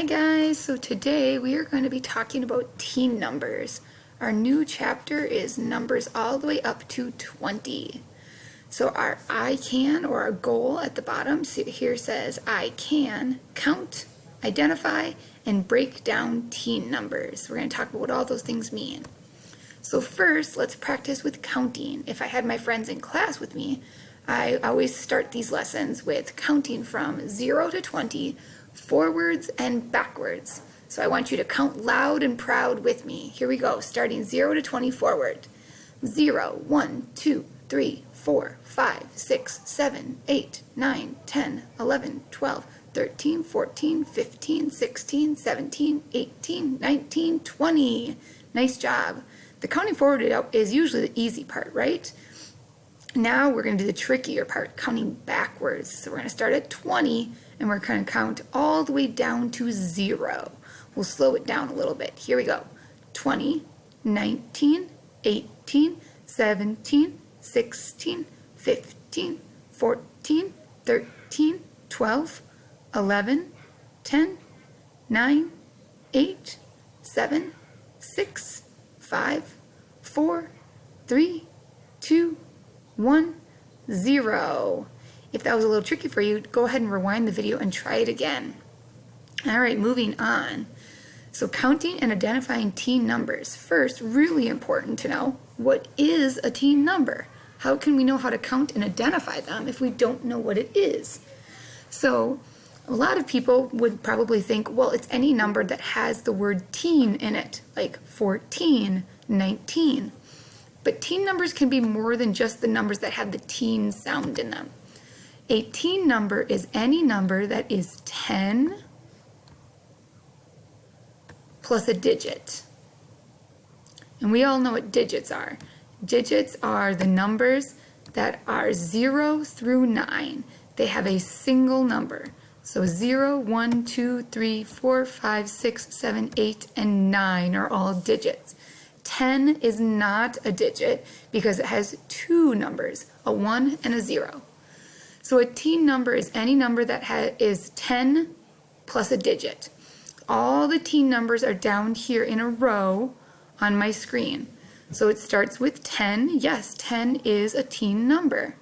Hi guys, so today we are going to be talking about teen numbers. Our new chapter is numbers all the way up to 20. So our I can, or our goal at the bottom here says I can count, identify, and break down teen numbers. We're going to talk about what all those things mean. So first, let's practice with counting. If I had my friends in class with me, I always start these lessons with counting from 0 to 20, forwards and backwards. So I want you to count loud and proud with me. Here we go, starting 0 to 20 forward. 0, 1, 2, 3, 4, 5, 6, 7, 8, 9, 10, 11, 12, 13, 14, 15, 16, 17, 18, 19, 20. Nice job. The counting forward is usually the easy part, right? Now we're going to do the trickier part, counting backwards. So we're going to start at 20 and we're going to count all the way down to 0. We'll slow it down a little bit. Here we go. 20, 19, 18, 17, 16, 15, 14, 13, 12, 11, 10, 9, 8, 7, 6, 5, 4, 3, 2, 1, 0. If that was a little tricky for you, go ahead and rewind the video and try it again. All right, moving on. So counting and identifying teen numbers. First, really important to know, what is a teen number? How can we know how to count and identify them if we don't know what it is? So a lot of people would probably think, well, it's any number that has the word teen in it, like 14, 19. But teen numbers can be more than just the numbers that have the teen sound in them. A teen number is any number that is 10 plus a digit. And we all know what digits are. Digits are the numbers that are 0 through 9. They have a single number. So 0, 1, 2, 3, 4, 5, 6, 7, 8, and 9 are all digits. 10 is not a digit because it has two numbers, a 1 and a 0. So a teen number is any number that is 10 plus a digit. All the teen numbers are down here in a row on my screen. So it starts with 10. Yes, 10 is a teen number.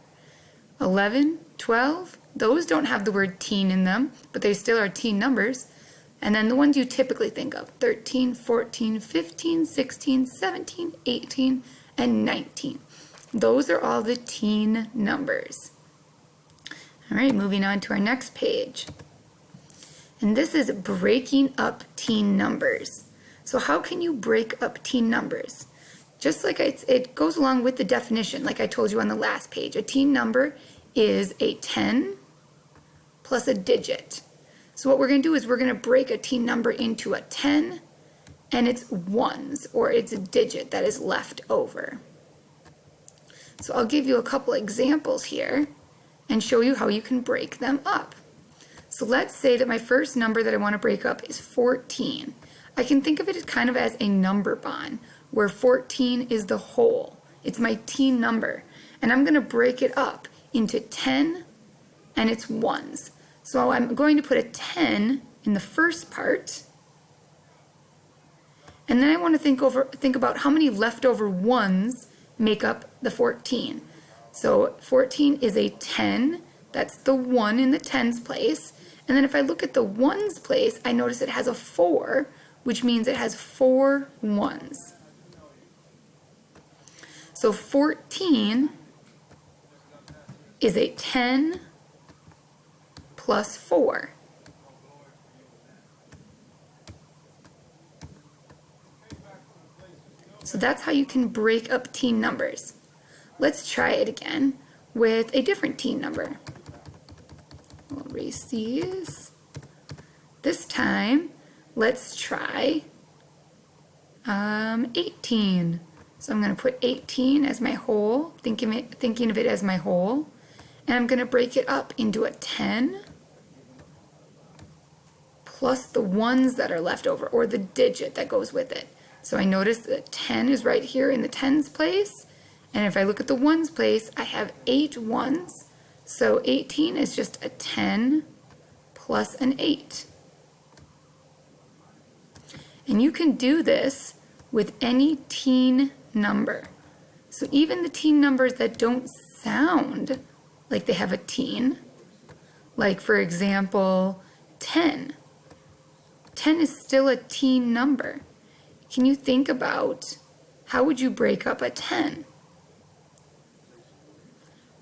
11, 12, those don't have the word teen in them, but they still are teen numbers. And then the ones you typically think of, 13, 14, 15, 16, 17, 18, and 19. Those are all the teen numbers. All right, moving on to our next page. And this is breaking up teen numbers. So how can you break up teen numbers? Just like it goes along with the definition, like I told you on the last page. A teen number is a 10 plus a digit. So what we're going to do is we're going to break a teen number into a 10 and its ones, or it's a digit that is left over. So I'll give you a couple examples here and show you how you can break them up. So let's say that my first number that I want to break up is 14. I can think of it as kind of as a number bond, where 14 is the whole. It's my teen number. And I'm going to break it up into 10 and its ones. So I'm going to put a 10 in the first part, and then I want to think about how many leftover ones make up the 14. So 14 is a 10, that's the 1 in the tens place, and then if I look at the ones place, I notice it has a 4, which means it has 4 ones. So 14 is a 10 plus 4. So that's how you can break up teen numbers. Let's try it again with a different teen number. We'll erase these. This time, let's try 18. So I'm going to put 18 as my whole, thinking of it as my whole, and I'm going to break it up into a 10 plus the ones that are left over, or the digit that goes with it. So I notice that 10 is right here in the tens place, and if I look at the ones place, I have 8 ones. So 18 is just a 10 plus an 8. And you can do this with any teen number. So even the teen numbers that don't sound like they have a teen, like for example, 10. 10 is still a teen number. Can you think about how would you break up a 10?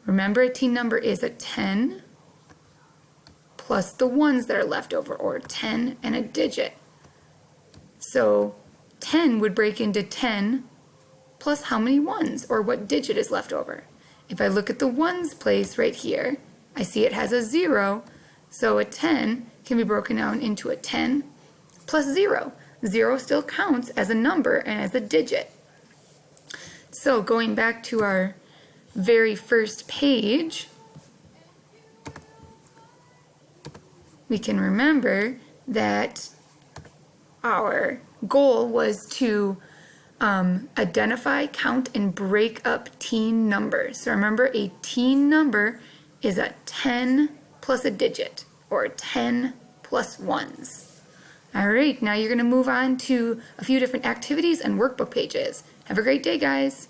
Remember, a teen number is a 10 plus the ones that are left over, or 10 and a digit. So 10 would break into 10 plus how many ones, or what digit is left over. If I look at the ones place right here, I see it has a 0, so a 10 can be broken down into a 10 plus 0. 0 still counts as a number and as a digit. So going back to our very first page, we can remember that our goal was to identify, count, and break up teen numbers. So remember, a teen number is a 10 plus a digit, or 10 plus ones. All right, now you're going to move on to a few different activities and workbook pages. Have a great day, guys.